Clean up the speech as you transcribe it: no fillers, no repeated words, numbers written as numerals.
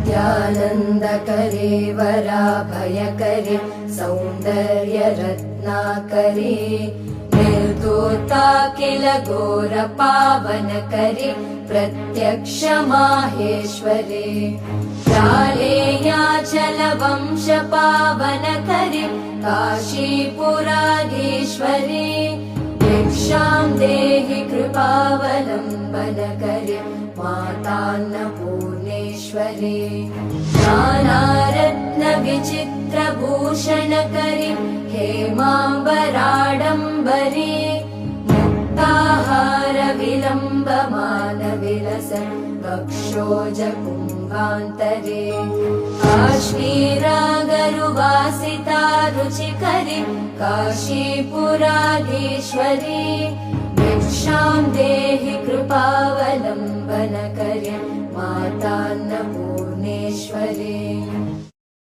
नित्यानन्दकरे वराभयकरे सौन्दर्यरत्नाकरे निर्धूता किल घोरपावनकरे प्रत्यक्ष माहेश्वरे जालेयाचलवंशपावनकरे काशीपुराधीश्वरे भिक्षां देहि कृपावलम्बनकरे मातान्नपूर्णेश्वरे नानारत्नविचित्रभूषणकरे हेमाम्बराडम्बरे मुक्ताहारविलम्बमानविलसन् वक्षोजकुम्भान्तरे काश्मीरागरुवासिता रुचिकरे काशीपुराधीश्वरे भिक्षां देहि कृपावलम्बनकरे मातान्नपूर्णेश्वरे।